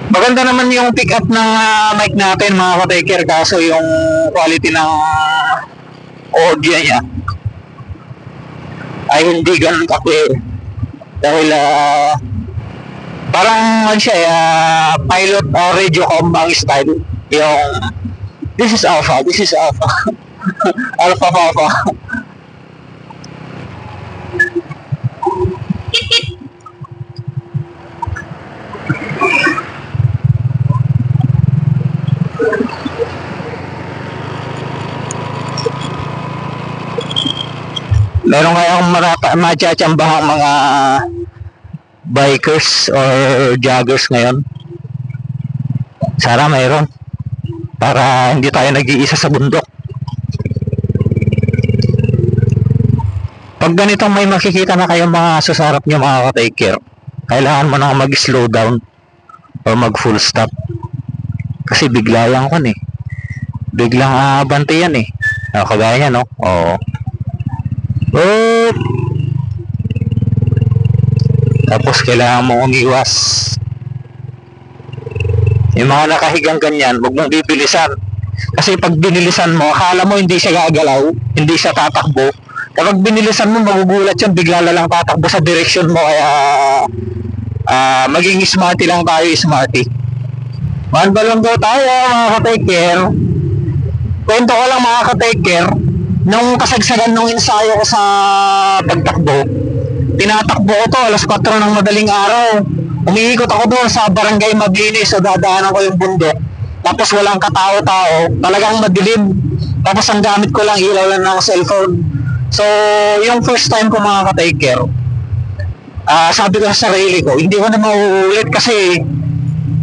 Maganda naman yung pick up ng mic natin mga ka-taker, kaso yung quality ng audio niya ay hindi ganun ka-clear. Dahil parang siya, pilot or radio com ang style. Yung this is alpha, this is alpha. Alpha papa. Meron kayong matyatsambahang mga bikers or joggers ngayon? Sana mayroon. Para hindi tayo nag-iisa sa bundok. Pag ganitong may makikita na kayong mga susarap nyo mga ka-take care, kailangan mo na mag-slow down o mag-full stop. Kasi bigla lang kan eh. Biglang abante yan eh. Kagaya niya no? Oo. Oh. Tapos kailangan mo umiwas. Yung mga nakahigang ganyan, huwag mong bibilisan. Kasi pag binilisan mo, akala mo hindi siya gagalaw, hindi siya tatakbo. Kapag binilisan mo, magugulat yan, bigla na lang tatakbo sa direksyon mo. Kaya maging smarty lang tayo, smarty. One balong daw tayo mga ka-take care. Kwento ko lang mga ka-take care, nung kasagsagan nung ensayo ko sa pagtakbo, tinatakbo ko to alas 4 ng madaling araw. Umiikot ako doon sa Barangay Mabini, so dadaanan ko yung bundok. Tapos walang katao-tao, talagang madilim. Tapos ang gamit ko lang ilaw lang ng cellphone. So yung first time ko mga ka-take care, sabi ko sa sarili ko, hindi ko na mauulit kasi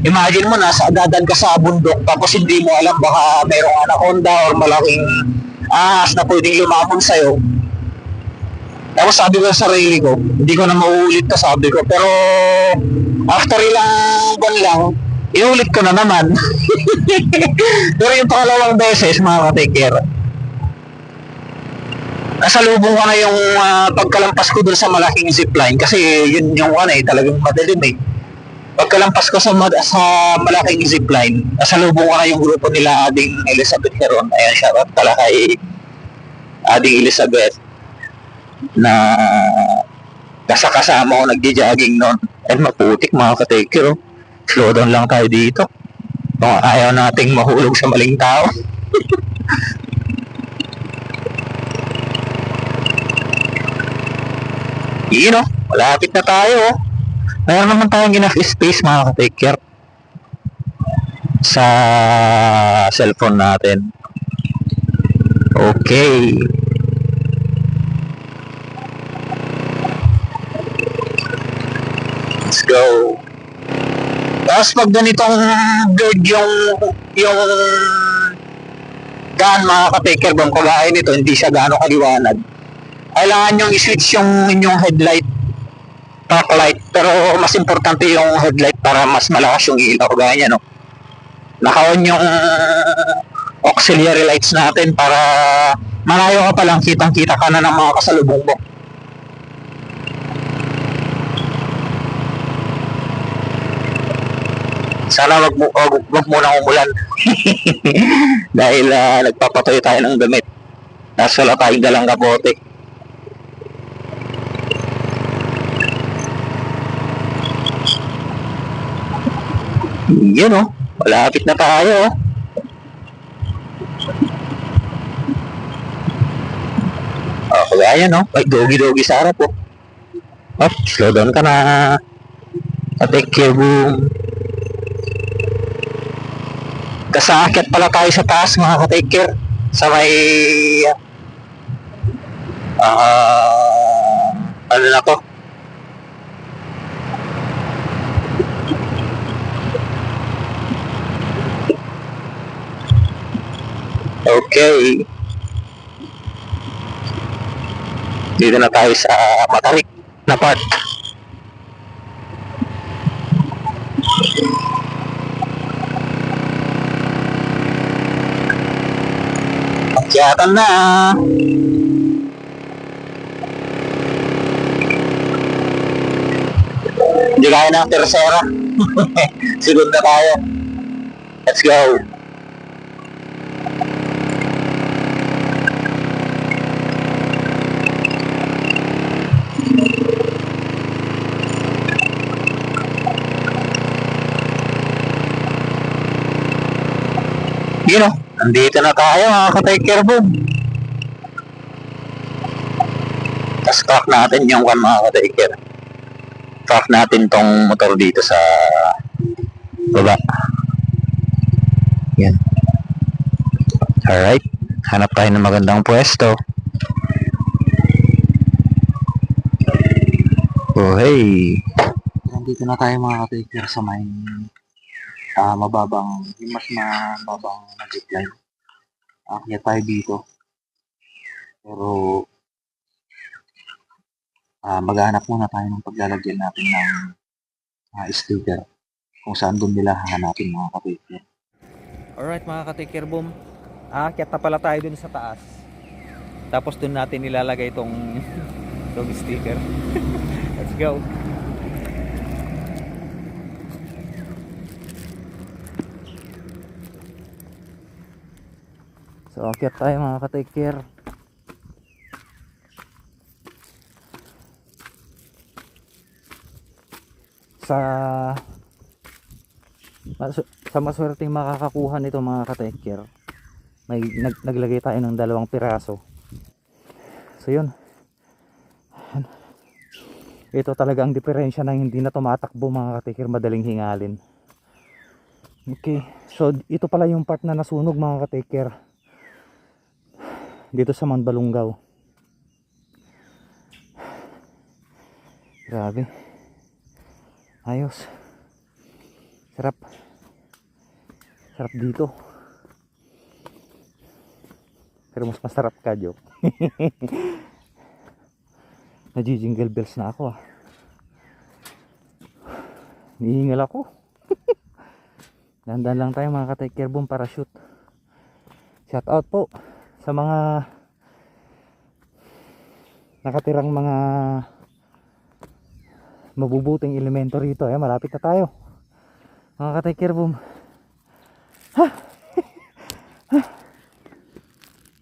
imagine mo, dadan ka sa bundok, tapos hindi mo alam, baka mayroong anaconda or malaking ahas na pwedeng lumamon sa'yo. Tapos sabi ko sa sarili ko, hindi ko na mauulit to, sabi ko. Pero after ilang buwan lang, inulit ko na naman. Pero yung pangalawang beses, mga ka-take care, nasalubong ko na yung pagkalampas ko dun sa malaking zipline kasi yun yung talagang madilim eh. Pagkalampas ko sa malaking zipline, nasalubong ko na yung grupo nila Ading Elizabeth Heron. Ayan, shoutout pala kay Ading Elizabeth na kasama ko nagja-jogging noon. And maputik mga ka-take, slow down lang tayo dito kung ayaw nating mahulog sa maling tao. Yun malapit na tayo. Mayroon naman tayong enough space mga ka-take care sa cellphone natin. Okay. Let's go. Tapos pag ganitong bird yung gaan mga ka-take care, bang kagaya nito, hindi siya gaano kaliwanag. Kailangan nyo i-switch yung inyong headlight, backlight, pero mas importante yung headlight para mas malakas yung ilaw. Gaya niya, no? Naka-on yung auxiliary lights natin para malayo ka pa lang, kitang-kita ka na ng mga kasalubong mo. Sana wag muna umulan. Dahil nagpapatuloy tayo ng damit. Tapos wala tayong dalang kapote. Yun malapit na tayo. Kaya may dogi-dogi sa harap slow down ka na. Take care, boom. Kasakit pala tayo sa taas mga ka-take care, sa may ano na to, okay, dito na tayo sa matarik na part. Akyatan na. Hindi kaya ng tercera. Sunod na tayo. Let's go. Yun o, nandito na tayo mga ka-take care boom. Tapos track natin yung mga ka-take care. Track natin tong motor dito sa baba. Yan. Alright, hanap tayo ng magandang pwesto. Oh hey, nandito na tayo mga ka-take care sa may mababang, yung mas mababang nag-reply. Akyat tayo dito. Pero maghanap muna tayo ng paglalagyan natin ng sticker kung saan doon nila hahanapin mga ka-take. Alright mga ka-take boom, aakyat na pala tayo dun sa taas. Tapos dun natin nilalagay itong dog sticker. Let's go. So aakyat tayo mga ka-take care. Sa maswerteng makakakuha nito mga ka-take care, may naglagay tayo ng 2 piraso. So yun, ito talaga ang diferensya ng hindi na tumatakbo mga ka-take care, madaling hingalin. Okay, so ito pala yung part na nasunog mga ka-take care dito sa Mount Balungaw. Grabe, ayos, sarap dito, pero mas masarap ka joke. Nagji-jingle bells na ako nihingal ako. Dandan lang tayo mga ka-take care boom, parachute. Shout out po sa mga nakatirang mga mabubuting elemento rito. Malapit na tayo mga ka-take care boom.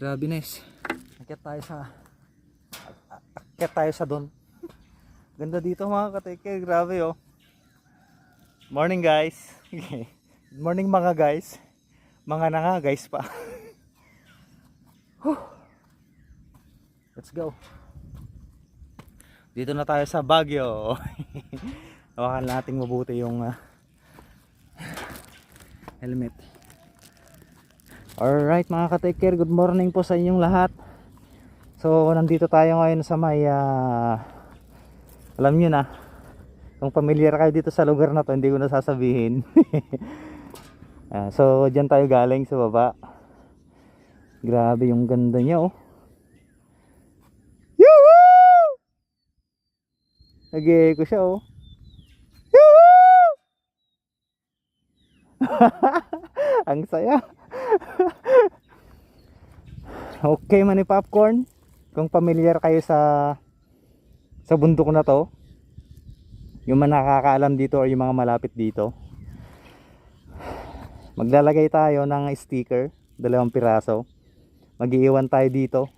Grabe nice. Akyat tayo sa doon. Ganda dito mga ka-take care, grabe oh. Morning guys. Good morning mga guys. Mga na nga guys pa. Let's go. Dito na tayo sa Baguio. Hawakan natin mabuti yung helmet. Alright mga ka-take care, good morning po sa inyong lahat. So nandito tayo ngayon sa may alam nyo na, kung familiar kayo dito sa lugar na to, hindi ko na sasabihin. So dyan tayo galing sa baba. Grabe yung ganda niya oh. Yoo-hoo! Nag-echo siya oh. Yoo-hoo! Ang saya. Okay man ni popcorn, kung familiar kayo sa bundok na to, yung mga nakakaalam dito or yung mga malapit dito, maglalagay tayo ng sticker, 2 piraso. Mag-iiwan tayo dito,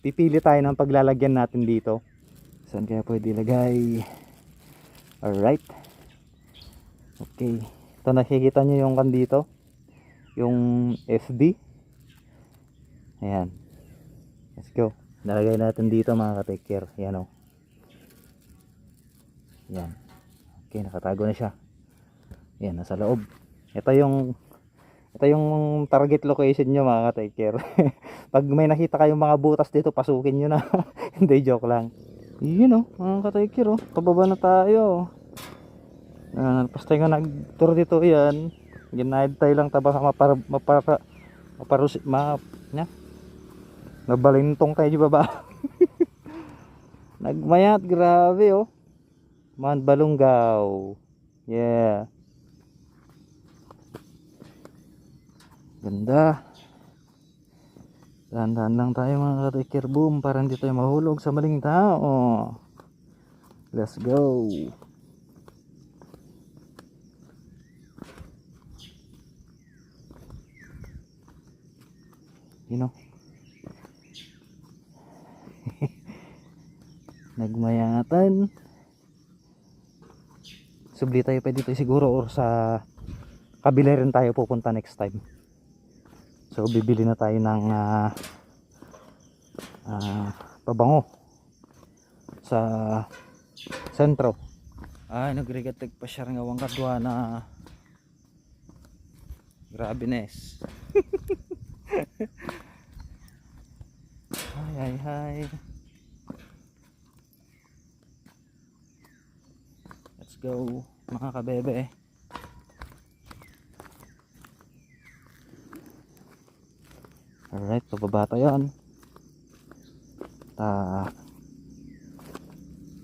pipili tayo ng paglalagyan natin dito. Saan kaya pwede ilagay? Alright, okay, ito nakikita nyo yung kan dito, yung SD. Ayan, let's go. Nalagay natin dito mga ka-take care. Ayan o. Ayan. Okay, nakatago na siya. Ayan, nasa loob. Ito yung target location nyo mga ka-take care. Pag may nakita kayong mga butas dito, pasukin nyo na. Hindi, joke lang. Yun o, mga ka-take care o. Pababa na tayo. Pas tayo nga nag-tour dito. Yan. Ginahid tayo lang taba nabalintong tayo di baba. Nagmayat, grabe oh. Mount Balungaw. Yeah. Ganda. Dahan-dahan lang tayo mga ka-take care boom, para hindi tayo mahulog sa maling tao. Let's go. you know. Nagmayatan. Subli tayo pa dito siguro, or sa kabila rin tayo pupunta next time. So bibili na tayo ng pabango sa sentro. Ay, nagrigatag pa siya ng awang kadwa na grabe nes. Hi. Let's go mga kabebe. Alright, pababa tayo yan.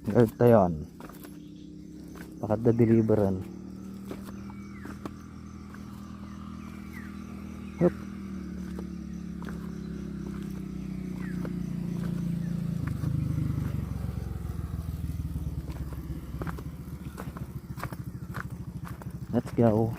Guard tayo yan. Bakit na-deliveran. Yup. Let's go.